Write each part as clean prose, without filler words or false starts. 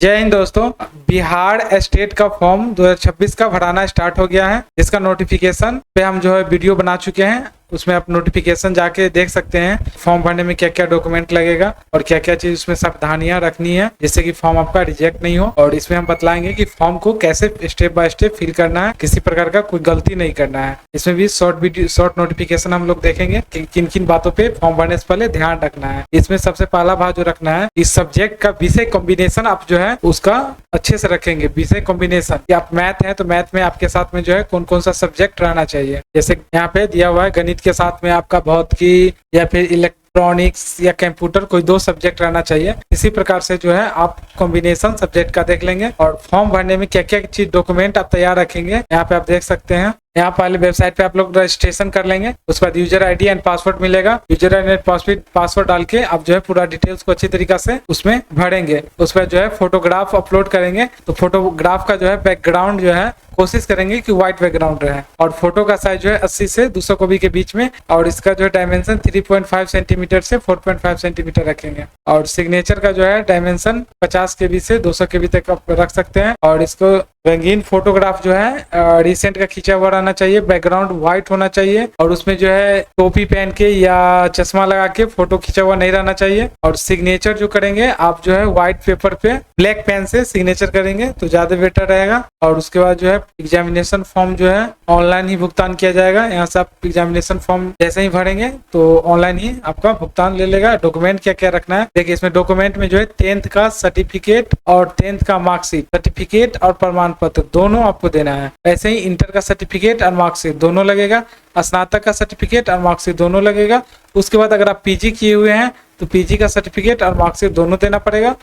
जय हिंद दोस्तों। बिहार स्टेट का फॉर्म 2026 का भराना स्टार्ट हो गया है। इसका नोटिफिकेशन पे हम जो है वीडियो बना चुके हैं। उसमें आप नोटिफिकेशन जाके देख सकते हैं फॉर्म भरने में क्या क्या डॉक्यूमेंट लगेगा और क्या क्या चीज उसमें सावधानियां रखनी है जिससे कि फॉर्म आपका रिजेक्ट नहीं हो। और इसमें हम बतलाएंगे कि फॉर्म को कैसे स्टेप बाय स्टेप फिल करना है, किसी प्रकार का कोई गलती नहीं करना है। इसमें भी शॉर्ट नोटिफिकेशन हम लोग देखेंगे कि किन किन बातों पे फॉर्म भरने से पहले ध्यान रखना है। इसमें सबसे पहला भाग जो रखना है, इस सब्जेक्ट का विषय कॉम्बिनेशन आप जो है उसका अच्छे से रखेंगे। विषय कॉम्बिनेशन, आप मैथ है तो मैथ में आपके साथ में जो है कौन कौन सा सब्जेक्ट रहना चाहिए। जैसे यहाँ पे दिया हुआ है गणित के साथ में आपका भौतिकी या फिर इलेक्ट्रॉनिक्स या कंप्यूटर, कोई दो सब्जेक्ट रहना चाहिए। इसी प्रकार से जो है आप कॉम्बिनेशन सब्जेक्ट का देख लेंगे। और फॉर्म भरने में क्या क्या चीज डॉक्यूमेंट आप तैयार रखेंगे यहाँ पे आप देख सकते हैं। यहाँ पहले वेबसाइट पे आप लोग रजिस्ट्रेशन कर लेंगे, उसके बाद यूजर आईडी एंड पासवर्ड मिलेगा। यूजर आईडी एंड पासवर्ड डाल के आप जो है पूरा डिटेल्स को अच्छी तरीके से उसमें भरेंगे। उस पर जो है फोटोग्राफ अपलोड करेंगे, तो फोटोग्राफ का जो है बैकग्राउंड जो है कोशिश करेंगे कि व्हाइट बैकग्राउंड रहे। और फोटो का साइज जो है 80 से 200 कॉपी के बीच में। और इसका जो है डायमेंशन 3.5 सेंटीमीटर से 4.5 सेंटीमीटर रखेंगे। और सिग्नेचर का जो है डायमेंशन 50 KB से 200 KB तक आप रख सकते हैं। और इसको रंगीन फोटोग्राफ जो है रिसेंट का खींचा हुआ रहना चाहिए, बैकग्राउंड व्हाइट होना चाहिए। और उसमें जो है टोपी पहन के या चश्मा लगा के फोटो खींचा हुआ नहीं रहना चाहिए। और सिग्नेचर जो करेंगे आप जो है व्हाइट पेपर पे ब्लैक पेन से सिग्नेचर करेंगे तो ज्यादा बेटर रहेगा। और उसके बाद जो है एग्जामिनेशन फॉर्म जो है ऑनलाइन ही भुगतान किया जाएगा। यहाँ से आप एग्जामिनेशन फॉर्म जैसे ही भरेंगे तो ऑनलाइन ही आपका भुगतान ले लेगा। डॉक्यूमेंट क्या क्या रखना है देखिए, इसमें डॉक्यूमेंट में जो है 10th का सर्टिफिकेट और 10th का मार्कशीट, सर्टिफिकेट और प्रमाण पत्र दोनों आपको देना है। ऐसे ही इंटर का सर्टिफिकेट और मार्कशीट दोनों लगेगा, स्नातक का सर्टिफिकेट और मार्कशीट दोनों लगेगा। उसके बाद अगर आप पीजी किए हुए हैं तो पीजी का सर्टिफिकेट और मार्कशीट दोनों देना पड़ेगा।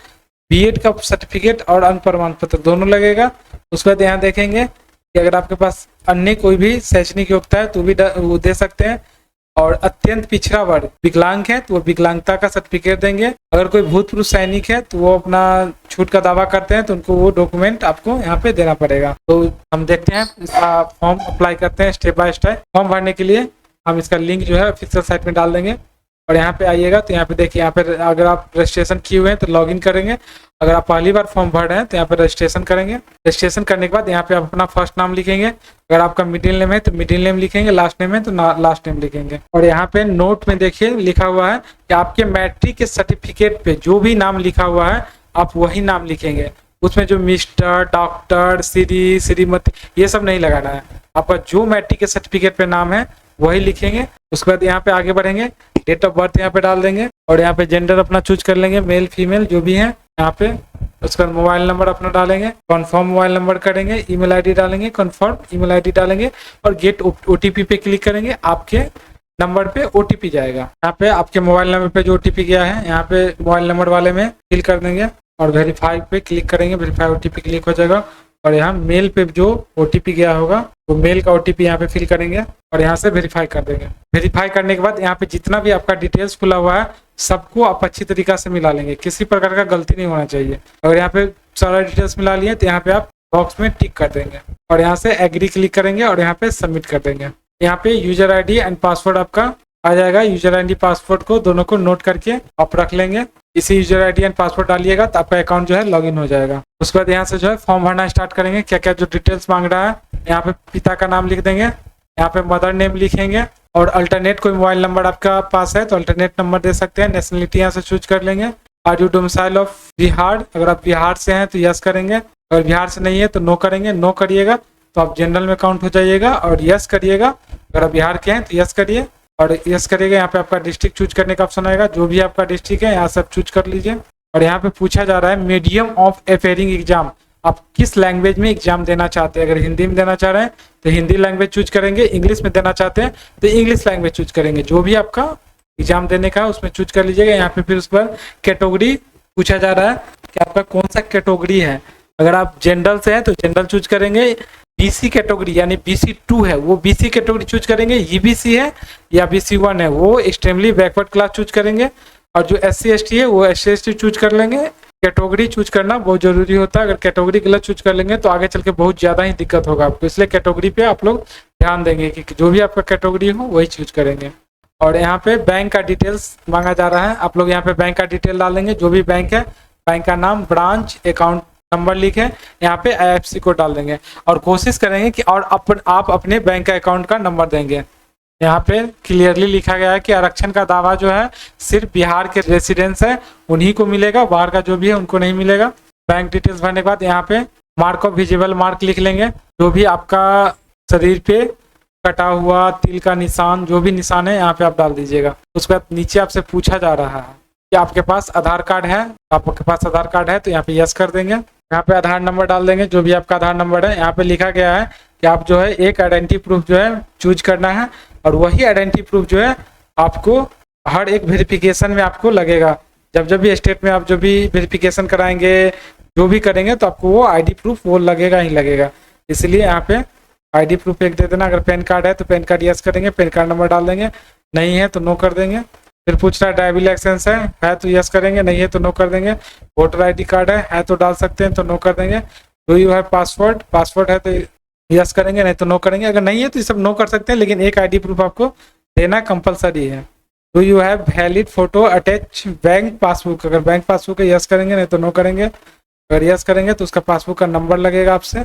बीएड का सर्टिफिकेट और अन्य प्रमाण पत्र दोनों लगेगा। उसके बाद यहाँ देखेंगे कि अगर आपके पास अन्य कोई भी शैक्षणिक योग्यता है तो भी वो दे सकते हैं। और अत्यंत पिछड़ा वर्ग विकलांग है तो वो विकलांगता का सर्टिफिकेट देंगे। अगर कोई भूतपूर्व सैनिक है तो वो अपना छूट का दावा करते हैं तो उनको वो डॉक्यूमेंट आपको यहाँ पे देना पड़ेगा। तो हम देखते हैं इसका फॉर्म अप्लाई करते हैं स्टेप बाय स्टेप। फॉर्म भरने के लिए हम इसका लिंक जो है ऑफिशियल साइट में डाल देंगे। और यहाँ पे आइएगा तो यहाँ पे देखिए, यहाँ पे अगर आप रजिस्ट्रेशन किए हुए हैं तो लॉगिन करेंगे। अगर आप पहली बार फॉर्म भर रहे हैं तो यहाँ पे रजिस्ट्रेशन करेंगे। रजिस्ट्रेशन करने के बाद यहाँ पे आप अपना फर्स्ट नाम लिखेंगे। अगर आपका मिडिल नेम है तो मिडिल नेम लिखेंगे, लास्ट नेम है तो लास्ट नेम लिखेंगे। और यहाँ पे नोट में देखिए लिखा हुआ है कि आपके मैट्रिक के सर्टिफिकेट पे जो भी नाम लिखा हुआ है आप वही नाम लिखेंगे। उसमें जो मिस्टर, डॉक्टर, श्री, श्रीमती ये सब नहीं लगाना है। आपका जो मैट्रिक के सर्टिफिकेट पे नाम है वही लिखेंगे। उसके बाद यहाँ पे आगे बढ़ेंगे, डेट ऑफ बर्थ यहाँ पे डाल देंगे। और यहाँ पे जेंडर अपना चूज कर लेंगे, मेल फीमेल जो भी है यहाँ पे। उसके बाद मोबाइल नंबर अपना डालेंगे, कन्फर्म मोबाइल नंबर करेंगे। ईमेल आईडी डालेंगे, कन्फर्म ईमेल आईडी डालेंगे। और गेट ओटीपी पे क्लिक करेंगे, आपके नंबर पे ओटीपी जाएगा। यहाँ पे आपके मोबाइल नंबर पे जो ओटीपी गया है यहाँ पे मोबाइल नंबर वाले में फिल कर देंगे। और वेरीफाई पे क्लिक करेंगे, वेरीफाई ओटीपी क्लिक हो जाएगा। और यहाँ मेल पे जो ओटीपी गया होगा वो मेल का ओटीपी यहाँ पे फिल करेंगे और यहाँ से वेरीफाई कर देंगे। वेरीफाई करने के बाद यहाँ पे जितना भी आपका डिटेल्स खुला हुआ है सबको आप अच्छी तरीके से मिला लेंगे, किसी प्रकार का गलती नहीं होना चाहिए। अगर यहाँ पे सारा डिटेल्स मिला लिए तो यहाँ पे आप बॉक्स में टिक कर देंगे और यहाँ से एग्री क्लिक करेंगे और यहाँ पे सबमिट कर देंगे। यहाँ पे यूजर आईडी एंड पासवर्ड आपका आ जाएगा। यूजर आईडी पासवर्ड को दोनों को नोट करके आप रख लेंगे। इसी यूजर आईडी एंड पासवर्ड डालिएगा तो आपका अकाउंट जो है लॉगिन हो जाएगा। उसके बाद यहाँ से जो है फॉर्म भरना स्टार्ट करेंगे। क्या क्या जो डिटेल्स मांग रहा है यहाँ पे पिता का नाम लिख देंगे, यहाँ पे मदर नेम लिखेंगे। और अल्टरनेट कोई मोबाइल नंबर आपका पास है तो अल्टरनेट नंबर दे सकते हैं। नेशनलिटी यहाँ से चूज कर लेंगे। Are you domicile of Bihar, अगर आप बिहार से हैं तो यस करेंगे। अगर बिहार से नहीं है तो नो करेंगे। नो करिएगा तो आप जनरल में काउंट हो जाइएगा। और यस करिएगा, अगर आप बिहार के हैं तो यस करिए और यस करिएगा। यहाँ पे आपका डिस्ट्रिक्ट चूज करने का ऑप्शन आएगा, जो भी आपका डिस्ट्रिक्ट है यहाँ सब चूज कर लीजिए। और यहाँ पे पूछा जा रहा है मीडियम ऑफ अफेयरिंग एग्जाम, आप किस लैंग्वेज में एग्जाम देना चाहते हैं। अगर हिंदी में देना चाह रहे हैं तो हिंदी लैंग्वेज चूज करेंगे, इंग्लिश में देना चाहते हैं तो इंग्लिश लैंग्वेज चूज करेंगे। जो भी आपका एग्जाम देने का है उसमें चूज कर लीजिएगा। यहाँ पे फिर उस पर कैटेगरी पूछा जा रहा है कि आपका कौन सा कैटेगरी है। अगर आप जनरल से हैं तो जनरल चूज करेंगे। बीसी कैटेगरी यानी BC2 है वो BC कैटेगरी चूज करेंगे। EBC है या BC1 है वो एक्सट्रीमली बैकवर्ड क्लास चूज करेंगे। और जो SC ST है वो SC ST चूज कर लेंगे। कैटेगरी चूज करना बहुत जरूरी होता है। अगर कैटेगरी गलत चूज कर लेंगे तो आगे चल के बहुत ज्यादा ही दिक्कत होगा आपको। इसलिए कैटेगरी पे आप लोग ध्यान देंगे कि जो भी आपका कैटेगरी हो वही चूज करेंगे। और यहाँ पे बैंक का डिटेल्स मांगा जा रहा है, आप लोग यहाँ पे बैंक का डिटेल डालेंगे। जो भी बैंक है बैंक का नाम, ब्रांच, अकाउंट नंबर लिखे, यहाँ पे IFSC कोड डाल देंगे और कोशिश करेंगे कि और आप अपने बैंक का अकाउंट का नंबर देंगे। यहाँ पे क्लियरली लिखा गया है कि आरक्षण का दावा जो है सिर्फ बिहार के रेसिडेंस है उन्हीं को मिलेगा, बाहर का जो भी है उनको नहीं मिलेगा। बैंक डिटेल्स भरने के बाद यहाँ पे मार्क ऑफ विजिबल मार्क लिख लेंगे, जो भी आपका शरीर पे कटा हुआ तिल का निशान, जो भी निशान है यहाँ पे आप डाल दीजिएगा। उसके बाद नीचे आपसे पूछा जा रहा है कि आपके पास आधार कार्ड है, आपके पास आधार कार्ड है तो यहाँ पे यस कर देंगे। यहाँ पे आधार नंबर डाल देंगे, जो भी आपका आधार नंबर है। यहाँ पे लिखा गया है कि आप जो है एक आइडेंटिटी प्रूफ जो है चूज करना है और वही आइडेंटिटी प्रूफ जो है आपको हर एक वेरिफिकेशन में आपको लगेगा। जब भी स्टेट में आप जो भी वेरिफिकेशन कराएंगे, जो भी करेंगे तो आपको वो ID प्रूफ वो लगेगा ही लगेगा। इसलिए यहाँ पे ID प्रूफ एक दे देना। अगर पैन कार्ड है तो पैन कार्ड यस करेंगे, पैन कार्ड नंबर डाल देंगे, नहीं है तो नो कर देंगे। फिर पूछ रहा है ड्राइविंग लाइसेंस है तो यस करेंगे, नहीं है तो नो कर देंगे। वोटर ID कार्ड है तो डाल सकते हैं तो नो कर देंगे। Do you have passport, passport है तो यस करेंगे, नहीं तो नो करेंगे। अगर नहीं है तो ये सब नो कर सकते हैं, लेकिन एक ID प्रूफ आपको देना कंपलसरी है। Do you have valid photo attach bank passbook, अगर बैंक पासबुक है यस करेंगे, नहीं तो नो करेंगे। अगर यस करेंगे तो उसका पासबुक का नंबर लगेगा आपसे।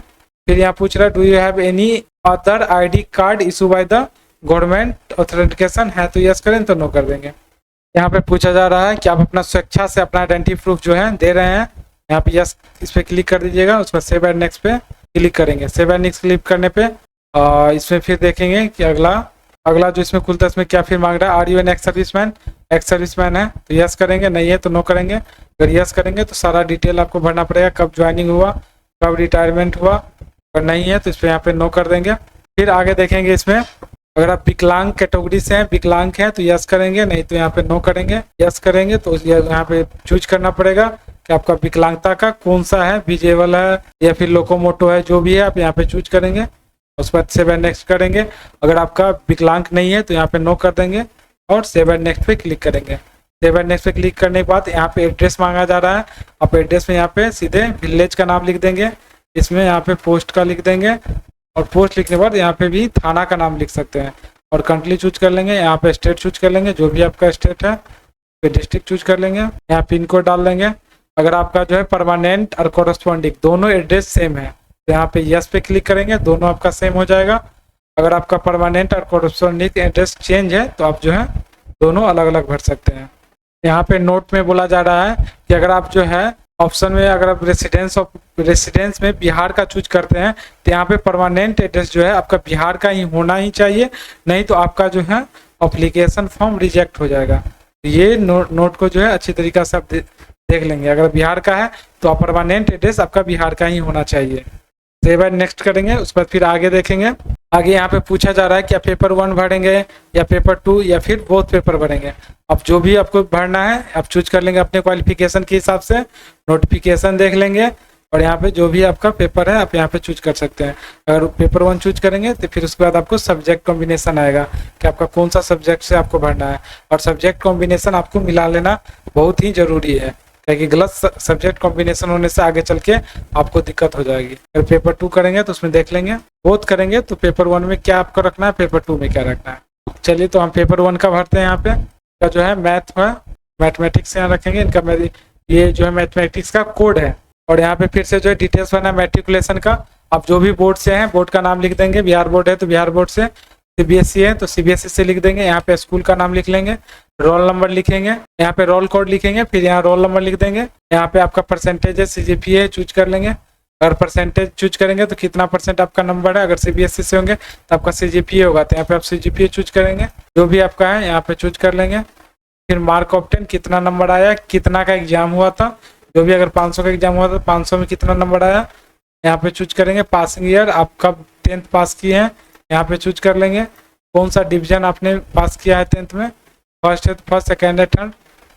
फिर यहाँ पूछ रहा है do you have any other ID card issue by the government authentication, है तो यस करें तो नो कर देंगे। यहाँ पे पूछा जा रहा है कि आप अपना स्वेच्छा से अपना आइडेंटिटी प्रूफ जो है दे रहे हैं, यहाँ पे यस इस पर क्लिक कर दीजिएगा। उसमें सेव एंड नेक्स्ट पे क्लिक करेंगे। सेव एंड नेक्स्ट क्लिक करने पे इसमें फिर देखेंगे कि अगला जो इसमें खुलता है इसमें क्या फिर मांग रहा है, are you an ex serviceman, ex serviceman है तो यस करेंगे, नहीं है तो नो करेंगे। अगर यस करेंगे तो सारा डिटेल आपको भरना पड़ेगा, कब ज्वाइनिंग हुआ, कब रिटायरमेंट हुआ। अगर नहीं है तो इस पर यहाँ पे नो कर देंगे। फिर आगे देखेंगे इसमें अगर आप विकलांग कैटेगरी से हैं, विकलांग हैं तो यस करेंगे, नहीं तो यहाँ पे नो करेंगे। यस करेंगे तो यहाँ पे चूज करना पड़ेगा कि आपका विकलांगता का कौन सा है, विजेबल है या फिर लोकोमोटो है, जो भी है आप यहाँ पे चूज करेंगे। उसके बाद सेव एंड नेक्स्ट करेंगे। अगर आपका विकलांग नहीं है तो यहाँ पे नो कर देंगे और सेव एंड नेक्स्ट पे क्लिक करेंगे। सेव एंड नेक्स्ट पे क्लिक करने के बाद यहाँ पे एड्रेस मांगा जा रहा है। आप एड्रेस में यहाँ पे सीधे विलेज का नाम लिख देंगे, इसमें यहाँ पे पोस्ट का लिख देंगे और पोस्ट लिखने के बाद यहाँ पे भी थाना का नाम लिख सकते हैं और कंट्री चूज कर लेंगे। यहाँ पे स्टेट चूज कर लेंगे, जो भी आपका स्टेट है, फिर डिस्ट्रिक्ट चूज कर लेंगे। यहाँ पिन कोड डाल देंगे। अगर आपका जो है परमानेंट और कोरस्पॉन्डिंग दोनों एड्रेस सेम है तो यहाँ पे यस पे क्लिक करेंगे, दोनों आपका सेम हो जाएगा। अगर आपका परमानेंट और कोरस्पॉन्डिंग एड्रेस चेंज है तो आप जो है दोनों अलग अलग भर सकते हैं। यहाँ पे नोट में बोला जा रहा है कि अगर आप जो है ऑप्शन में अगर आप रेसिडेंस में बिहार का चूज करते हैं तो यहाँ पे परमानेंट एड्रेस जो है आपका बिहार का ही होना ही चाहिए, नहीं तो आपका जो है एप्लीकेशन फॉर्म रिजेक्ट हो जाएगा। ये नोट को जो है अच्छी तरीके से आप देख लेंगे। अगर बिहार का है तो परमानेंट एड्रेस आपका बिहार का ही होना चाहिए। सेव एंड नेक्स्ट करेंगे। उसके बाद फिर आगे देखेंगे। आगे यहाँ पे पूछा जा रहा है कि आप पेपर 1 भरेंगे या पेपर 2 या फिर बोथ पेपर भरेंगे। अब जो भी आपको भरना है आप चूज कर लेंगे अपने क्वालिफिकेशन के हिसाब से, नोटिफिकेशन देख लेंगे और यहाँ पे जो भी आपका पेपर है आप यहाँ पे चूज कर सकते हैं। अगर पेपर 1 चूज करेंगे तो फिर उसके बाद आपको सब्जेक्ट कॉम्बिनेशन आएगा कि आपका कौन सा सब्जेक्ट से आपको भरना है और सब्जेक्ट कॉम्बिनेशन आपको मिला लेना बहुत ही जरूरी है, क्योंकि गलत सब्जेक्ट कॉम्बिनेशन होने से आगे चल के आपको दिक्कत हो जाएगी। अगर पेपर 2 करेंगे तो उसमें देख लेंगे, बोथ करेंगे तो पेपर 1 में क्या आपको रखना है, पेपर 2 में क्या रखना है। चलिए तो हम पेपर 1 का भरते हैं। यहाँ पे का जो है मैथ है, मैथमेटिक्स यहाँ रखेंगे। इनका ये जो है मैथमेटिक्स का कोड है और यहाँ पे फिर से जो है डिटेल्स भरना है मैट्रिकुलेशन का। आप जो भी बोर्ड से हैं बोर्ड का नाम लिख देंगे, बिहार बोर्ड है तो बिहार बोर्ड से, CBSE है तो CBSE से लिख देंगे। यहाँ पे स्कूल का नाम लिख लेंगे, रोल नंबर लिखेंगे, यहाँ पे रोल कोड लिखेंगे, फिर यहाँ रोल नंबर लिख देंगे। यहाँ पे आपका परसेंटेज है, CGPA चूज कर लेंगे। अगर परसेंटेज चूज करेंगे तो कितना परसेंट आपका नंबर है, अगर CBSE से होंगे तो आपका CGPA होगा तो यहाँ पे आप CGPA चूज करेंगे, जो भी आपका है यहाँ पे चूज कर लेंगे। फिर मार्क ऑफ 10 कितना नंबर आया, कितना का एग्जाम हुआ था, जो भी अगर 500 का एग्जाम हुआ था 500 में कितना नंबर आया यहाँ पे चूज करेंगे। पासिंग ईयर आप कब 10th पास किए हैं यहाँ पे चूज कर लेंगे। कौन सा डिवीजन आपने पास किया है 10th में, फर्स्ट है तो फर्स्ट, सेकेंड है थर्ड,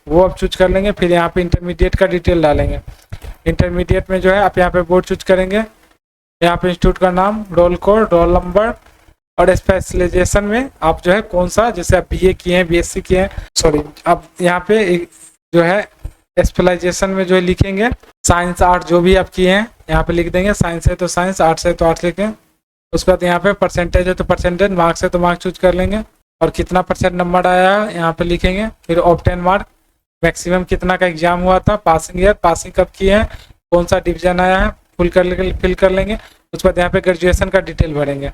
वो आप चूज कर लेंगे। फिर यहाँ पे इंटरमीडिएट का डिटेल डालेंगे। इंटरमीडिएट में जो है आप यहाँ पे बोर्ड चूज करेंगे, यहाँ पे इंस्टीट्यूट का नाम, रोल कोड, रोल नंबर और स्पेशलाइजेशन में आप जो है कौन सा, जैसे आप BA किए हैं, BSc किए हैं, सॉरी आप यहाँ पे जो है स्पेशलाइजेशन में जो है लिखेंगे साइंस आर्ट जो भी आप किए हैं यहाँ पे लिख देंगे। साइंस है तो साइंस, आर्ट्स है तो आर्ट्स लिखें। उसके बाद यहाँ पे परसेंटेज है तो परसेंटेज, मार्क्स है तो मार्क्स चूज कर लेंगे और कितना % नंबर आया यहाँ पे लिखेंगे। फिर ऑफ 10 मार्क मैक्सिमम कितना का एग्जाम हुआ था, पासिंग ईयर, पासिंग कब किए हैं, कौन सा डिवीजन आया है, फिल कर लेंगे। उसके बाद यहाँ पे ग्रेजुएशन का डिटेल भरेंगे।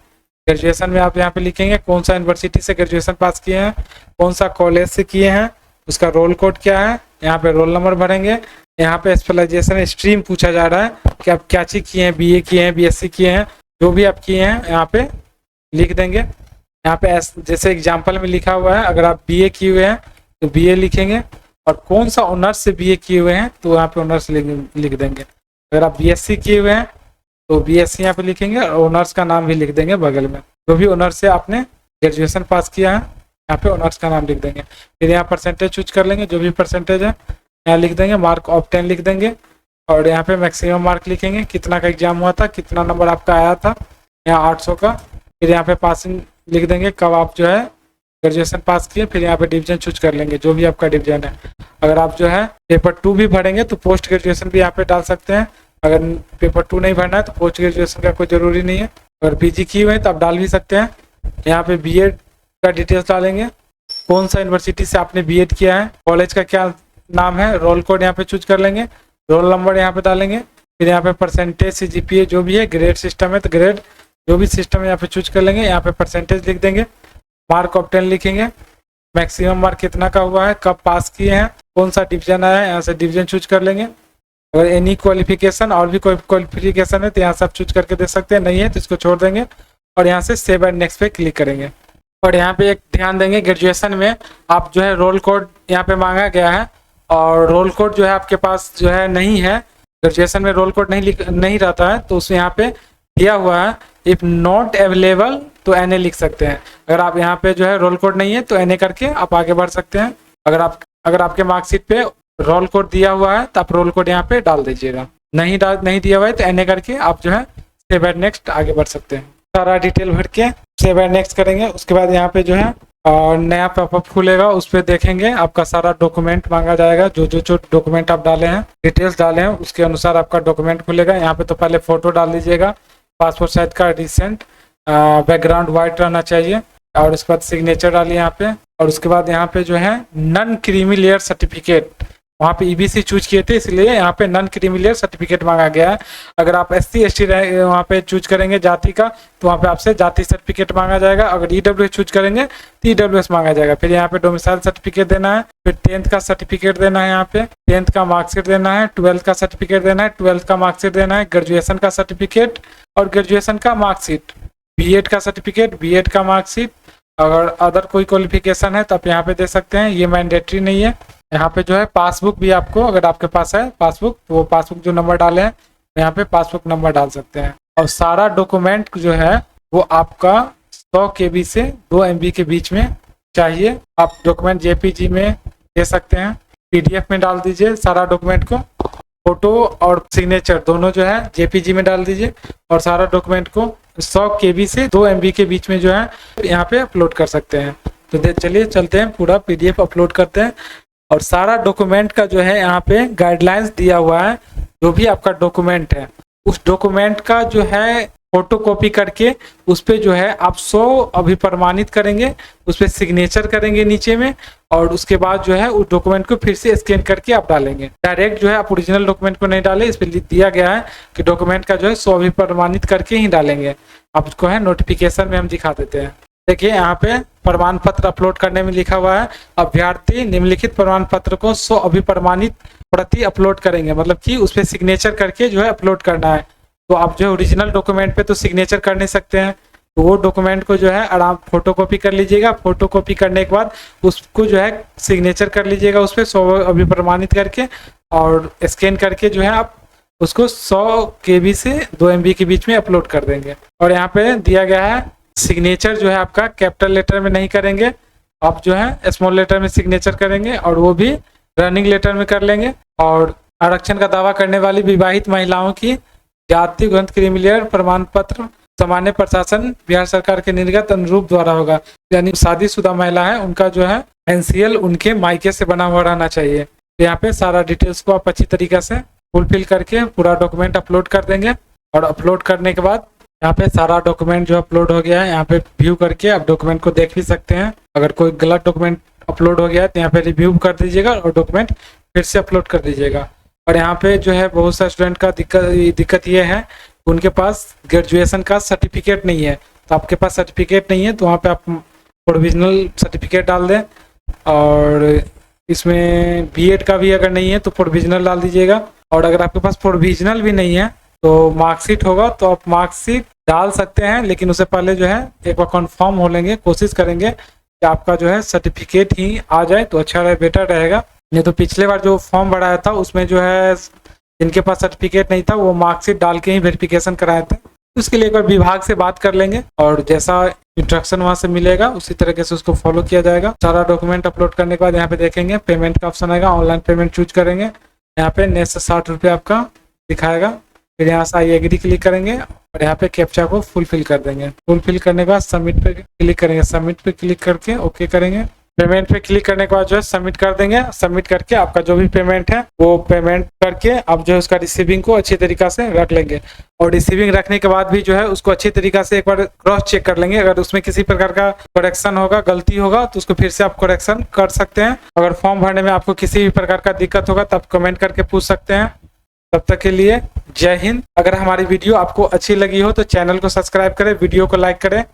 ग्रेजुएशन में आप यहाँ पे लिखेंगे कौन सा यूनिवर्सिटी से ग्रेजुएशन पास किए हैं, कौन सा कॉलेज से किए हैं, उसका रोल कोड क्या है, यहाँ पे रोल नंबर भरेंगे। यहाँ पे स्पेशलाइजेशन स्ट्रीम पूछा जा रहा है कि आप क्या चीज़ किए हैं, बीए किए हैं, बीएससी किए हैं, जो भी आप किए हैं यहाँ पे लिख देंगे। यहाँ पे जैसे एग्जाम्पल में लिखा हुआ है, अगर आप बीए किए हुए हैं तो बीए लिखेंगे, और कौन सा ऑनर्स से बीए किए हुए हैं तो यहाँ पे ऑनर्स लिख देंगे। अगर आप बीएससी किए हुए हैं तो बीएससी यहाँ पे लिखेंगे और ऑनर्स का नाम भी लिख देंगे बगल में। जो भी ऑनर्स से आपने ग्रेजुएशन पास किया है यहाँ पे ऑनर्स का नाम लिख देंगे। फिर यहाँ परसेंटेज चूज कर लेंगे, जो भी परसेंटेज है यहाँ लिख देंगे, मार्क ऑफ 10 लिख देंगे, और यहाँ पे मैक्सिमम मार्क लिखेंगे, कितना का एग्जाम हुआ था, कितना नंबर आपका आया था, यहाँ 800 का। फिर यहाँ पे पासिंग लिख देंगे, कब आप जो है ग्रेजुएशन पास किए। फिर यहाँ पे डिवीजन चूज कर लेंगे, जो भी आपका डिवीजन है। अगर आप जो है पेपर 2 भी भरेंगे तो पोस्ट ग्रेजुएशन भी यहाँ पे डाल सकते हैं। अगर पेपर 2 नहीं भरना है तो पोस्ट ग्रेजुएशन का कोई ज़रूरी नहीं है। अगर पीजी किए हुए हैं तो आप डाल भी सकते हैं। यहाँ पे बीएड का डिटेल्स डालेंगे, कौन सा यूनिवर्सिटी से आपने बीएड किया है, कॉलेज का क्या नाम है, रोल कोड यहाँ पे चूज कर लेंगे, रोल नंबर यहाँ पे डालेंगे। फिर यहाँ पे परसेंटेज से जीपीए जो भी है, ग्रेड सिस्टम है तो ग्रेड जो भी सिस्टम है यहाँ पे चूज कर लेंगे। यहाँ पे परसेंटेज लिख देंगे, मार्क ऑफ 10 लिखेंगे, मैक्सिमम मार्क कितना का हुआ है, कब पास किए हैं, कौन सा डिवीजन आया है, यहाँ से डिवीजन चूज कर लेंगे। अगर एनी क्वालिफिकेशन और भी कोई क्वालिफिकेशन है तो यहाँ से आप चूज करके दे सकते हैं, नहीं है तो इसको छोड़ देंगे और यहाँ से सेव एंड नेक्स्ट पे क्लिक करेंगे। और यहाँ पे एक ध्यान देंगे, ग्रेजुएशन में आप जो है रोल कोड यहाँ पे मांगा गया है, और रोल कोड जो है आपके पास जो है नहीं है, ग्रेजुएशन में रोल कोड नहीं रहता है, तो उसमें यहाँ पे दिया हुआ है इफ़ नॉट अवेलेबल तो एनए लिख सकते हैं। अगर आप यहाँ पे जो है रोल कोड नहीं है तो एनए करके आप आगे बढ़ सकते हैं। अगर आपके मार्कशीट पे रोल कोड दिया हुआ है तो आप रोल कोड यहाँ पे डाल दीजिएगा, नहीं दिया हुआ है तो एनए करके आप जो है सेव एंड नेक्स्ट आगे बढ़ सकते हैं। सारा डिटेल भर के सेव एंड नेक्स्ट करेंगे। उसके बाद यहाँ पे जो है और नया पॉपअप खुलेगा, उस पर देखेंगे आपका सारा डॉक्यूमेंट मांगा जाएगा, जो डॉक्यूमेंट आप डाले हैं, डिटेल्स डाले हैं, उसके अनुसार आपका डॉक्यूमेंट खुलेगा। यहाँ पे तो पहले फोटो डाल दीजिएगा, पासपोर्ट साइज का रिसेंट, बैकग्राउंड वाइट रहना चाहिए, और उसके बाद सिग्नेचर डालिए यहाँ पे। और उसके बाद यहाँ पे जो है नॉन क्रीमी लेयर सर्टिफिकेट, वहाँ पे ईबीसी चूज किए थे इसलिए यहाँ पे नॉन क्रीमी लेयर सर्टिफिकेट मांगा गया है। अगर आप एससी एसटी वहाँ पे चूज करेंगे जाति का तो वहाँ पे आपसे जाति सर्टिफिकेट मांगा जाएगा। अगर ईडब्ल्यूएस चूज करेंगे तो ईडब्ल्यूएस मांगा जाएगा। फिर यहाँ पे डोमिसाइल सर्टिफिकेट देना है, फिर 10th का सर्टिफिकेट देना है, यहाँ पे 10th का मार्कशीट देना है, 12th का सर्टिफिकेट देना है, 12th का मार्कशीट देना है, ग्रेजुएशन का सर्टिफिकेट और ग्रेजुएशन का मार्कशीट, बीएड का सर्टिफिकेट, बीएड का मार्कशीट। अगर अदर कोई क्वालिफिकेशन है तो आप यहाँ पे दे सकते हैं, ये मैंडेटरी नहीं है। यहाँ पे जो है पासबुक भी आपको, अगर आपके पास है पासबुक तो वो पासबुक जो नंबर डाले हैं यहाँ पे पासबुक नंबर डाल सकते हैं। और सारा डॉक्यूमेंट जो है वो आपका 100 KB से 2 MB के बीच में चाहिए। आप डॉक्यूमेंट जेपीजी में दे सकते हैं, पीडीएफ में डाल दीजिए सारा डॉक्यूमेंट को, फोटो और सिग्नेचर दोनों जो है जेपीजी में डाल दीजिए, और सारा डॉक्यूमेंट को 100 KB से 2 MB के बीच में जो है यहाँ पे अपलोड कर सकते हैं। तो चलिए चलते हैं, पूरा पीडीएफ अपलोड करते हैं। और सारा डॉक्यूमेंट का जो है यहाँ पे गाइडलाइंस दिया हुआ है, जो भी आपका डॉक्यूमेंट है उस डॉक्यूमेंट का जो है फोटो कॉपी करके उस पर जो है आप 100 अभिप्रमाणित करेंगे, उस पर सिग्नेचर करेंगे नीचे में, और उसके बाद जो है उस डॉक्यूमेंट को फिर से स्कैन करके आप डालेंगे। डायरेक्ट जो है आप ओरिजिनल डॉक्यूमेंट को नहीं डालें, इस पर दिया गया है कि डॉक्यूमेंट का जो है 100 अभिप्रमाणित करके ही डालेंगे। आप उसको है नोटिफिकेशन में हम दिखा देते हैं। देखिए यहाँ पे प्रमाण पत्र अपलोड करने में लिखा हुआ है, अभ्यर्थी निम्नलिखित प्रमाण पत्र को 100 अभिप्रमाणित प्रति अपलोड करेंगे, मतलब कि उस पर सिग्नेचर करके जो है अपलोड करना है। तो आप जो है ओरिजिनल डॉक्यूमेंट पे तो सिग्नेचर कर नहीं सकते हैं, तो वो डॉक्यूमेंट को जो है आराम फोटो कॉपी कर लीजिएगा। फोटो कॉपी करने के बाद उसको जो है सिग्नेचर कर लीजिएगा उस पर 100 अभिप्रमाणित करके, और स्कैन करके जो है आप उसको 100 KB से 2 MB के बीच में अपलोड कर देंगे। और यहाँ पे दिया गया है सिग्नेचर जो है आपका कैपिटल लेटर में नहीं करेंगे, आप जो है स्मॉल लेटर में सिग्नेचर करेंगे, और वो भी रनिंग लेटर में कर लेंगे। और आरक्षण का दावा करने वाली विवाहित महिलाओं की जाति ग्रंथ क्रीमिलियर प्रमाण पत्र सामान्य प्रशासन बिहार सरकार के निर्गत अनुरूप द्वारा होगा, यानी शादीशुदा महिला है उनका जो है एनसीएल उनके मायके से बना हुआ रहना चाहिए। तो यहाँ पे सारा डिटेल्स को आप अच्छी तरीके से फुलफिल करके पूरा डॉक्यूमेंट अपलोड कर देंगे। और अपलोड करने के बाद यहाँ पे सारा डॉक्यूमेंट जो अपलोड हो गया है, यहाँ पे व्यू करके आप डॉक्यूमेंट को देख भी सकते हैं। अगर कोई गलत डॉक्यूमेंट अपलोड हो गया है, तो यहाँ पे रिव्यू कर दीजिएगा और डॉक्यूमेंट फिर से अपलोड कर दीजिएगा। और यहाँ पे जो है बहुत सारे स्टूडेंट का दिक्कत ये है, उनके पास ग्रेजुएशन का सर्टिफिकेट नहीं है। तो आपके पास सर्टिफिकेट नहीं है तो वहाँ पे आप प्रोविजनल सर्टिफिकेट डाल दें, और इसमें बीएड का भी अगर नहीं है तो प्रोविजनल डाल दीजिएगा। और अगर आपके पास प्रोविजनल भी नहीं है तो मार्कशीट होगा तो आप मार्कशीट डाल सकते हैं, लेकिन उससे पहले जो है एक बार कंफर्म हो लेंगे, कोशिश करेंगे कि आपका जो है सर्टिफिकेट ही आ जाए तो अच्छा रहे, बेटर रहेगा। नहीं तो पिछले बार जो फॉर्म भराया था उसमें जो है जिनके पास सर्टिफिकेट नहीं था वो मार्कशीट डाल के ही वेरिफिकेशन कराए थे। उसके लिए एक बार विभाग से बात कर लेंगे और जैसा इंस्ट्रक्शन वहाँ से मिलेगा उसी तरीके से उसको फॉलो किया जाएगा। सारा डॉक्यूमेंट अपलोड करने के बाद यहाँ पे देखेंगे पेमेंट का ऑप्शन आएगा, ऑनलाइन पेमेंट चूज करेंगे। यहाँ पे नेक्स्ट 60 रुपये आपका दिखाएगा, फिर यहाँ से आई एग्री क्लिक करेंगे और यहाँ पे कैप्चा को फुलफिल कर देंगे। फुलफिल करने के बाद सबमिट पे क्लिक करेंगे, सबमिट पे क्लिक करके ओके करेंगे। पेमेंट पे क्लिक करने के बाद जो है सबमिट कर देंगे। सबमिट करके आपका जो भी पेमेंट है वो पेमेंट करके आप जो है उसका रिसीविंग को अच्छी तरीका से रख लेंगे। और रिसीविंग रखने के बाद भी जो है उसको अच्छी तरीका से एक बार क्रॉस चेक कर लेंगे। अगर उसमें किसी प्रकार का करेक्शन होगा, गलती होगा तो उसको फिर से आप करेक्शन कर सकते हैं। अगर फॉर्म भरने में आपको किसी भी प्रकार का दिक्कत होगा तो आप कमेंट करके पूछ सकते हैं। तब तक के लिए जय हिंद। अगर हमारी वीडियो आपको अच्छी लगी हो तो चैनल को सब्सक्राइब करें, वीडियो को लाइक करें।